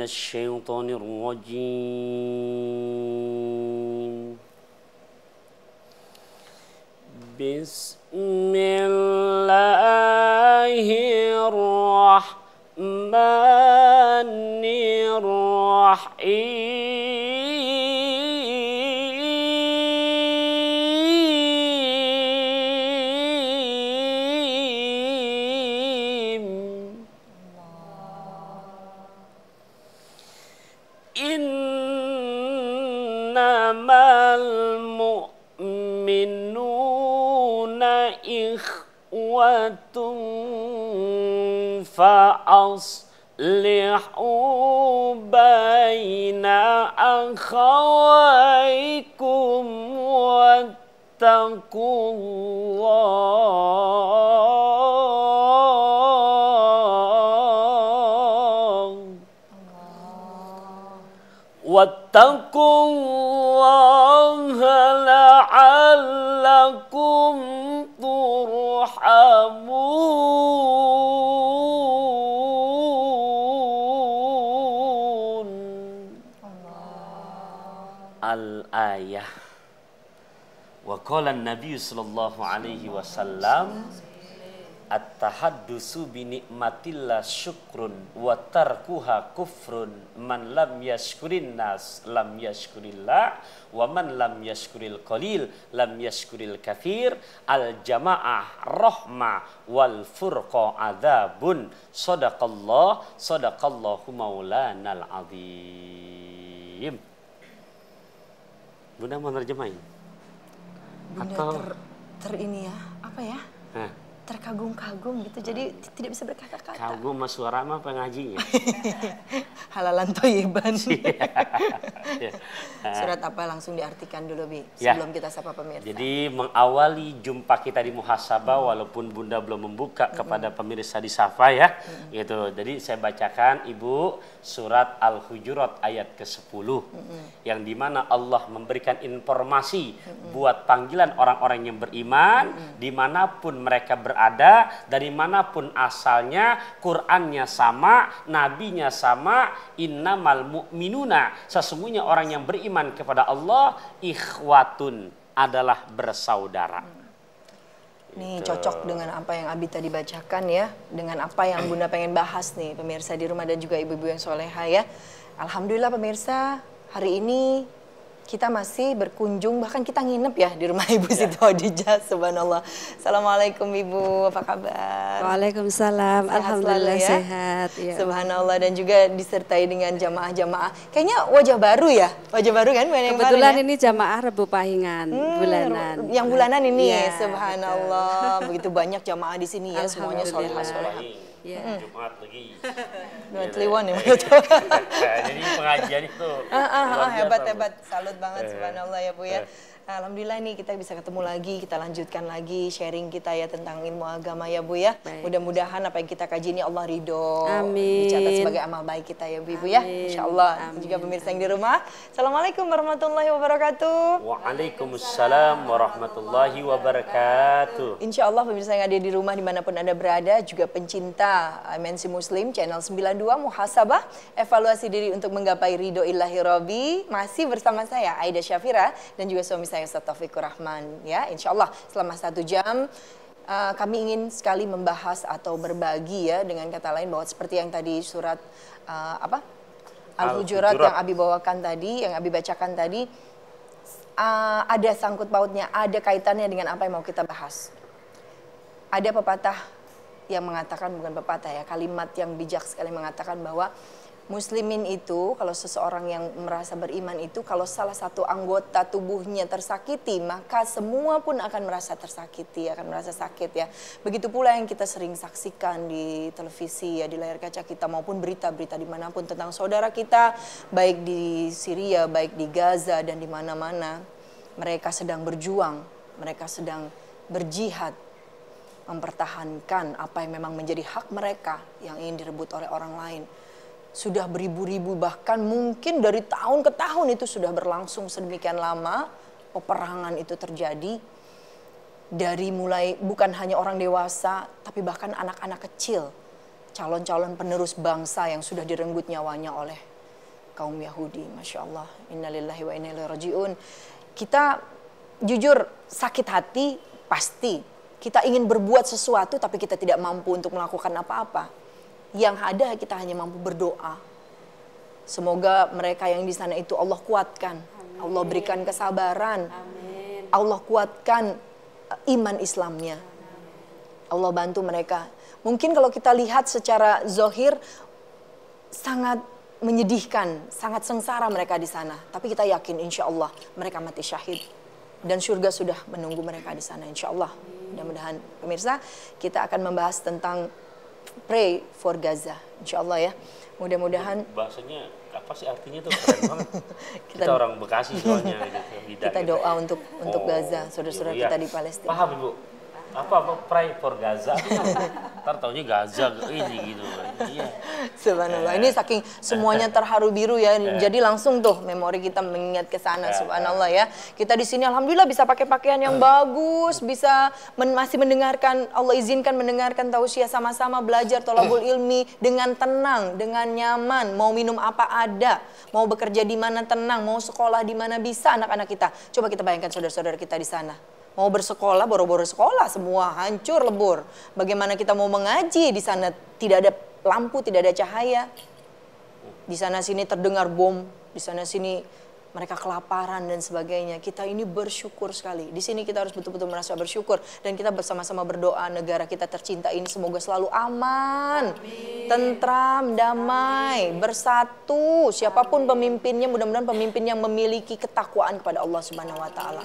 الشيطان الرجيم بسم الله الرحمن الرحيم إنما المؤمنون إخوة فأصلحوا بين أخويكم واتقوا الله لعلكم ترحمون. Al-ayah. Wa qala an-nabiy sallallahu alaihi wasallam at-tahaddusu bi nikmatillah syukrun wa tarkuha kufrun man lam yashkurin nas lam yashkurillah wa man lam yashkuril qalil lam yashkuril kathir al jamaah rahmah wal furqa adzabun sadaqallahu maulanal azim. Bunda mau nerjemahin? Bunda atau ini ya, apa ya? Terkagum-kagum gitu, jadi tidak bisa berkata-kata. Kagum sama suara mah pengajinya. Halalan toyiban. Surat apa langsung diartikan dulu Bi, sebelum kita sapa pemirsa. Jadi mengawali jumpa kita di muhasabah walaupun Bunda belum membuka kepada pemirsa di Safa ya. Gitu. Jadi saya bacakan Ibu surat Al-Hujurat ayat ke-10 yang dimana Allah memberikan informasi buat panggilan orang-orang yang beriman dimanapun mereka berada, dari manapun asalnya, Qur'annya sama, nabinya sama. Innamal mu'minuna, sesungguhnya orang yang beriman kepada Allah, ikhwatun, adalah bersaudara. Nih cocok dengan apa yang Abi tadi bacakan ya, dengan apa yang Bunda pengen bahas nih pemirsa di rumah dan juga ibu-ibu yang soleha ya. Alhamdulillah pemirsa, hari ini kita masih berkunjung, bahkan kita nginep ya di rumah Ibu Siti Khadijah, subhanallah. Assalamualaikum Ibu, apa kabar? Waalaikumsalam, alhamdulillah ya? Sehat. Ya. Subhanallah, dan juga disertai dengan jamaah-jamaah. Kayaknya wajah baru ya, wajah baru kan? Kebetulan ya? ini jamaah Rebu Pahingan, bulanan. Yang bulanan ini, ya, subhanallah. Begitu banyak jamaah di sini ya, semuanya soleha-soleha. Ya. Jumat lagi. Kliwon ya. Jadi pengajian itu hebat-hebat, salut banget subhanallah ya Bu ya. Alhamdulillah nih kita bisa ketemu lagi, kita lanjutkan lagi sharing kita ya tentang ilmu agama ya Bu ya. Mudah-mudahan apa yang kita kaji ini Allah ridho. Amin. Dicatat sebagai amal baik kita ya Bu Ibu ya. Insyaallah. Juga pemirsa yang di rumah. Assalamualaikum warahmatullahi wabarakatuh. Waalaikumsalam warahmatullahi wabarakatuh. Insyaallah pemirsa yang ada di rumah dimanapun Anda berada, juga pencinta MNC Muslim Channel 92 Muhasabah, evaluasi diri untuk menggapai ridho ilahi Rabbi, masih bersama saya Aida Syafira dan juga suami saya Ustaz Taufikur Rahman ya. Insyaallah selama 1 jam kami ingin sekali membahas atau berbagi ya, dengan kata lain bahwa seperti yang tadi surat Al-Hujurat yang Abi bawakan tadi, yang Abi bacakan tadi, ada sangkut pautnya, ada kaitannya dengan apa yang mau kita bahas. Ada pepatah yang mengatakan, bukan pepatah ya, kalimat yang bijak sekali mengatakan bahwa muslimin itu, kalau seseorang yang merasa beriman itu, kalau salah satu anggota tubuhnya tersakiti, maka semua pun akan merasa tersakiti, akan merasa sakit ya. Begitu pula yang kita sering saksikan di televisi ya, di layar kaca kita maupun berita-berita dimanapun tentang saudara kita, baik di Syria, baik di Gaza dan di mana-mana. Mereka sedang berjuang, mereka sedang berjihad, mempertahankan apa yang memang menjadi hak mereka yang ingin direbut oleh orang lain. Sudah beribu-ribu, bahkan mungkin dari tahun ke tahun itu sudah berlangsung sedemikian lama peperangan itu terjadi. Dari mulai bukan hanya orang dewasa, tapi bahkan anak-anak kecil, calon-calon penerus bangsa yang sudah direnggut nyawanya oleh kaum Yahudi. Masya Allah, innalillahi wa inna ilaihi rajiun. Kita jujur sakit hati pasti. Kita ingin berbuat sesuatu tapi kita tidak mampu untuk melakukan apa-apa. Yang ada kita hanya mampu berdoa. Semoga mereka yang di sana itu Allah kuatkan. Amin. Allah berikan kesabaran. Amin. Allah kuatkan iman Islamnya. Allah bantu mereka. Mungkin kalau kita lihat secara zohir sangat menyedihkan, sangat sengsara mereka di sana. Tapi kita yakin insya Allah mereka mati syahid. Dan surga sudah menunggu mereka di sana insya Allah. Mudah-mudahan pemirsa kita akan membahas tentang pray for Gaza insya Allah ya. Mudah-mudahan bahasanya apa sih artinya tuh keren banget. kita orang Bekasi soalnya gitu. Kita doa untuk Gaza, saudara-saudara kita di Palestina. Paham Ibu? Apa pray for Gaza? Ntar taunya Gaza ini gitu. Iya. Subhanallah. Ini saking semuanya terharu biru ya. Jadi langsung tuh memori kita mengingat ke sana. Subhanallah ya. Kita di sini alhamdulillah bisa pakai pakaian yang bagus, bisa masih mendengarkan, Allah izinkan mendengarkan tausiah sama-sama, belajar thalabul ilmi dengan tenang, dengan nyaman. Mau minum apa ada, mau bekerja di mana tenang, mau sekolah di mana bisa anak-anak kita. Coba kita bayangkan saudara-saudara kita di sana. Mau bersekolah, boro-boro sekolah, semua hancur lebur. Bagaimana kita mau mengaji di sana tidak ada lampu, tidak ada cahaya. Di sana sini terdengar bom, di sana sini mereka kelaparan dan sebagainya. Kita ini bersyukur sekali. Di sini kita harus betul-betul merasa bersyukur dan kita bersama-sama berdoa negara kita tercinta ini semoga selalu aman, tentram, damai, bersatu. Siapapun pemimpinnya, mudah-mudahan pemimpin yang memiliki ketakwaan kepada Allah Subhanahu wa taala.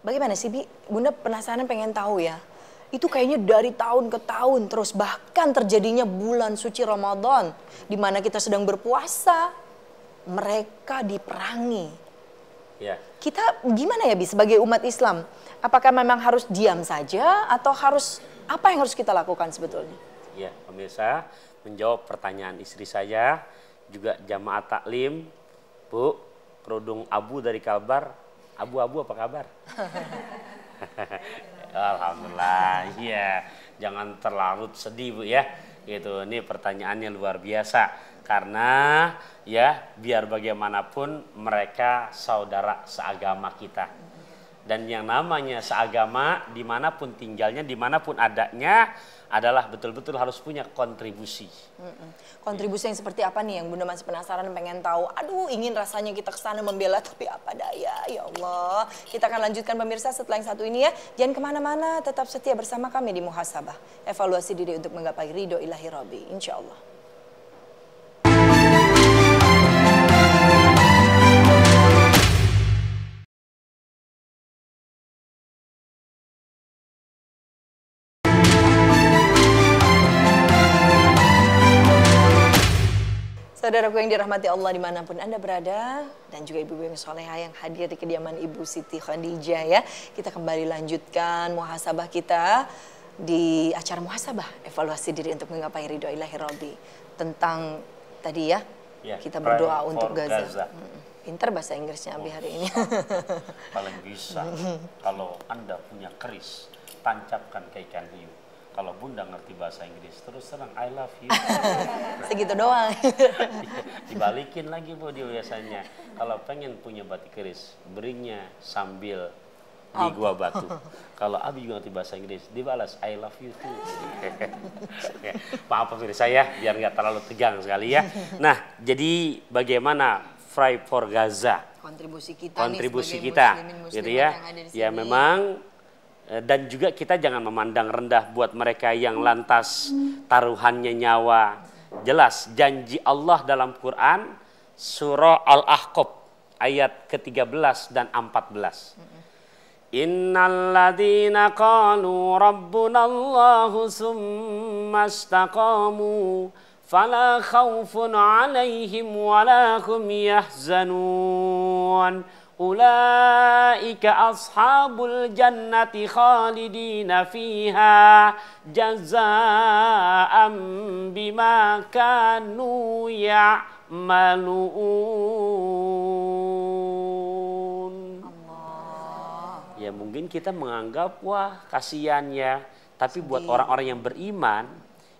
Bagaimana sih Bi? Bunda penasaran pengen tahu ya. Itu kayaknya dari tahun ke tahun terus, bahkan terjadinya bulan suci Ramadan di mana kita sedang berpuasa, mereka diperangi. Ya. Kita gimana ya Bi sebagai umat Islam? Apakah memang harus diam saja atau apa yang harus kita lakukan sebetulnya? Ya, pemirsa, menjawab pertanyaan istri saya, juga jamaah taklim, Bu, kerudung abu dari Kalbar. Abu-abu apa kabar? Alhamdulillah, iya. Jangan terlalu sedih Bu ya. Gitu, ini pertanyaannya luar biasa. Karena ya biar bagaimanapun mereka saudara seagama kita. Dan yang namanya seagama dimanapun tinggalnya, dimanapun adanya adalah betul-betul harus punya kontribusi. Kontribusi yang seperti apa nih yang Bunda masih penasaran pengen tahu. Aduh ingin rasanya kita kesana membela tapi apa daya ya Allah. Kita akan lanjutkan pemirsa setelah yang satu ini ya. Jangan kemana-mana, tetap setia bersama kami di Muhasabah. Evaluasi diri untuk menggapai ridho ilahi Rabbi insya Allah. Saudaraku yang dirahmati Allah dimanapun Anda berada, dan juga ibu-ibu yang soleha yang hadir di kediaman Ibu Siti Khadijah ya. Kita kembali lanjutkan muhasabah kita di acara muhasabah, evaluasi diri untuk menggapai ridho ilahi Rabbi. Tentang tadi ya, kita berdoa untuk Gaza. Pinter bahasa Inggrisnya Abi hari ini. Paling bisa, kalau Anda punya keris, tancapkan ke ikan hiu. Kalau Bunda ngerti bahasa Inggris, terus terang I love you. Segitu doang. Dibalikin lagi Bu dia biasanya. Kalau pengen punya batik keris, berinya sambil di gua batu. Kalau Abi juga ngerti bahasa Inggris, dibalas I love you too. Maaf pemirsa ya, biar nggak terlalu tegang sekali ya. Nah, jadi bagaimana Pray for Gaza? Kontribusi kita muslimin, gitu ya. Ya memang. Dan juga kita jangan memandang rendah buat mereka yang lantas taruhannya nyawa. Jelas janji Allah dalam Quran surah Al-Ahqaf ayat ke-13 dan 14. Innal ladzina qalu rabbunallahu tsumma istaqamu fala khaufun 'alaihim wala hum yahzanun. Ulaika ashabul jannati khalidina fiha jazaa'an bima kanu ya'malun. Ya mungkin kita menganggap wah kasihan ya, tapi buat orang-orang yang beriman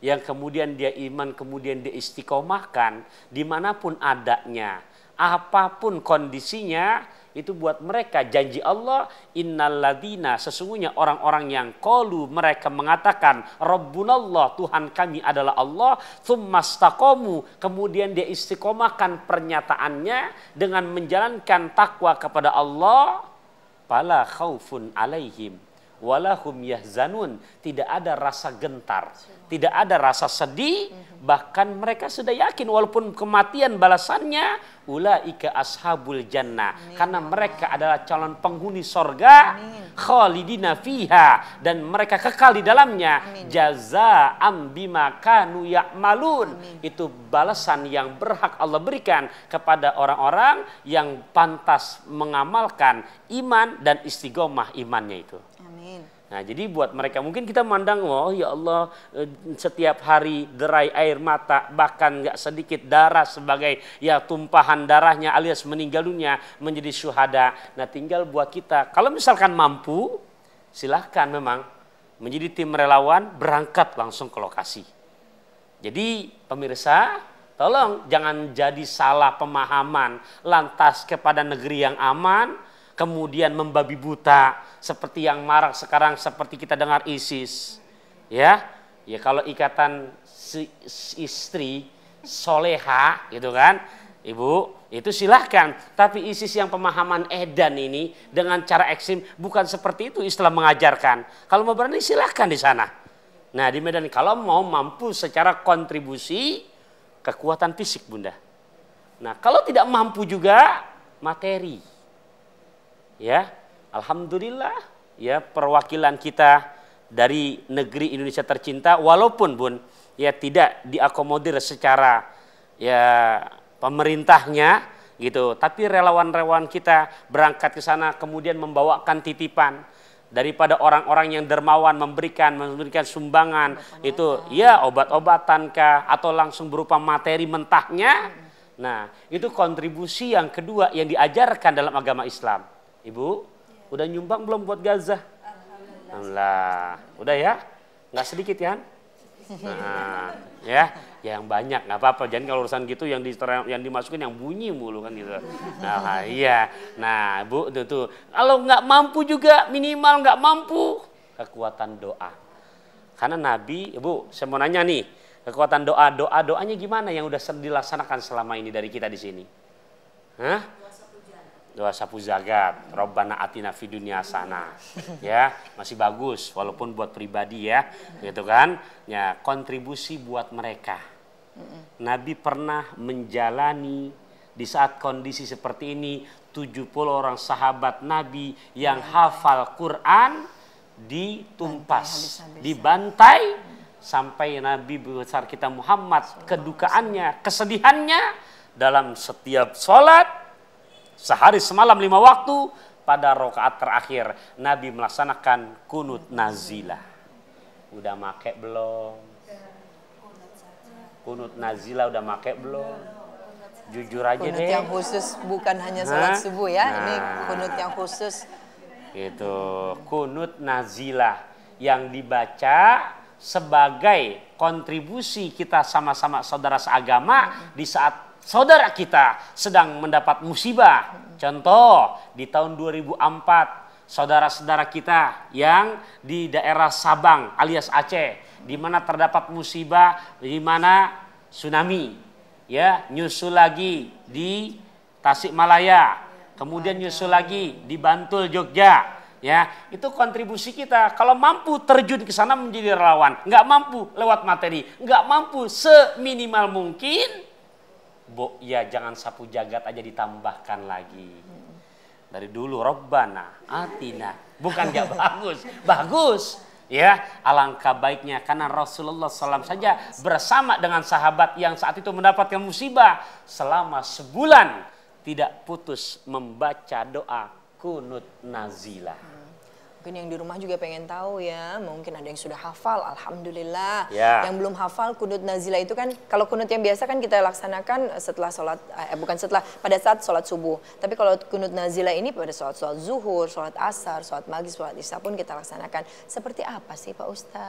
yang kemudian dia iman, kemudian dia istiqomahkan, dimanapun adanya, apapun kondisinya, itu buat mereka janji Allah, innalladzina, sesungguhnya orang-orang yang qalu, mereka mengatakan Rabbunallah, Tuhan kami adalah Allah, tsumastaqamu, kemudian dia istiqomahkan pernyataannya dengan menjalankan takwa kepada Allah, fala khaufun alaihim walahum yahzanun, tidak ada rasa gentar, tidak ada rasa sedih, bahkan mereka sudah yakin walaupun kematian balasannya, ulaika ashabul jannah, karena mereka adalah calon penghuni sorga, khalidina fiha, dan mereka kekal di dalamnya, jazaa'an bima kanu ya'malun, itu balasan yang berhak Allah berikan kepada orang-orang yang pantas mengamalkan iman dan istiqomah imannya itu. Nah, jadi buat mereka mungkin kita memandang, oh ya Allah, setiap hari derai air mata, bahkan nggak sedikit darah sebagai ya tumpahan darahnya alias meninggal dunia menjadi syuhada. Nah, tinggal buat kita, kalau misalkan mampu, silahkan memang menjadi tim relawan, berangkat langsung ke lokasi. Jadi pemirsa, tolong jangan jadi salah pemahaman lantas kepada negeri yang aman, kemudian membabi buta seperti yang marak sekarang, seperti kita dengar ISIS, ya kalau ikatan istri soleha gitu kan, ibu, itu silahkan. Tapi ISIS yang pemahaman edan ini dengan cara ekstrim, bukan seperti itu Islam mengajarkan. Kalau mau berani silahkan di sana. Nah, di Medan kalau mau mampu secara kontribusi kekuatan fisik, Bunda. Nah, kalau tidak mampu juga materi. Ya, alhamdulillah ya, perwakilan kita dari negeri Indonesia tercinta, walaupun Bun ya tidak diakomodir secara ya pemerintahnya gitu, tapi relawan-relawan kita berangkat ke sana kemudian membawakan titipan daripada orang-orang yang dermawan, memberikan sumbangan itu ya obat-obatan kah atau langsung berupa materi mentahnya. Nah, itu kontribusi yang kedua yang diajarkan dalam agama Islam. Ibu, udah nyumbang belum buat Gaza? Alhamdulillah. Udah ya? Nggak sedikit ya? Nah, ya yang banyak nggak apa-apa. Jangan kalau urusan gitu yang dimasukin yang bunyi mulu kan gitu. Nah, iya. Nah, Bu, tuh. Kalau nggak mampu juga, minimal nggak mampu, kekuatan doa. Karena Nabi, Bu, saya mau nanya nih, kekuatan doanya gimana yang udah dilaksanakan selama ini dari kita di sini? Hah? Doa sapu zagat, Rabbana atina fid dunya hasanah. Ya, masih bagus walaupun buat pribadi ya, gitu kan? Ya, kontribusi buat mereka. Nabi pernah menjalani di saat kondisi seperti ini 70 orang sahabat Nabi yang hafal Quran ditumpas, dibantai sampai Nabi besar kita Muhammad kedukaannya, kesedihannya dalam setiap sholat sehari semalam 5 waktu, pada rakaat terakhir Nabi melaksanakan kunut nazilah. Udah make belum? Kunut nazilah udah make belum? Jujur aja kunut deh. Kunut yang khusus, bukan hanya sholat subuh ya, ini kunut yang khusus. Gitu, kunut nazilah yang dibaca sebagai kontribusi kita sama-sama saudara seagama di saat saudara kita sedang mendapat musibah. Contoh, di tahun 2004, saudara-saudara kita yang di daerah Sabang alias Aceh, di mana terdapat musibah, di mana tsunami, ya, nyusul lagi di Tasikmalaya, kemudian nyusul lagi di Bantul, Jogja. Ya, itu kontribusi kita. Kalau mampu terjun ke sana menjadi relawan, nggak mampu lewat materi, nggak mampu seminimal mungkin, ya jangan sapu jagat aja ditambahkan lagi. Dari dulu Rabbana atina, bukan nggak bagus, bagus. Ya, alangkah baiknya karena Rasulullah SAW saja bersama dengan sahabat yang saat itu mendapatkan musibah selama sebulan tidak putus membaca doa kunut nazilah. Mungkin yang di rumah juga pengen tahu ya, mungkin ada yang sudah hafal, alhamdulillah. Ya. Yang belum hafal kunut nazilah itu kan, kalau kunut yang biasa kan kita laksanakan setelah sholat, bukan setelah, pada saat sholat subuh. Tapi kalau kunut nazilah ini pada sholat zuhur, sholat asar, sholat maghrib, sholat isya pun kita laksanakan. Seperti apa sih Pak Ustadz?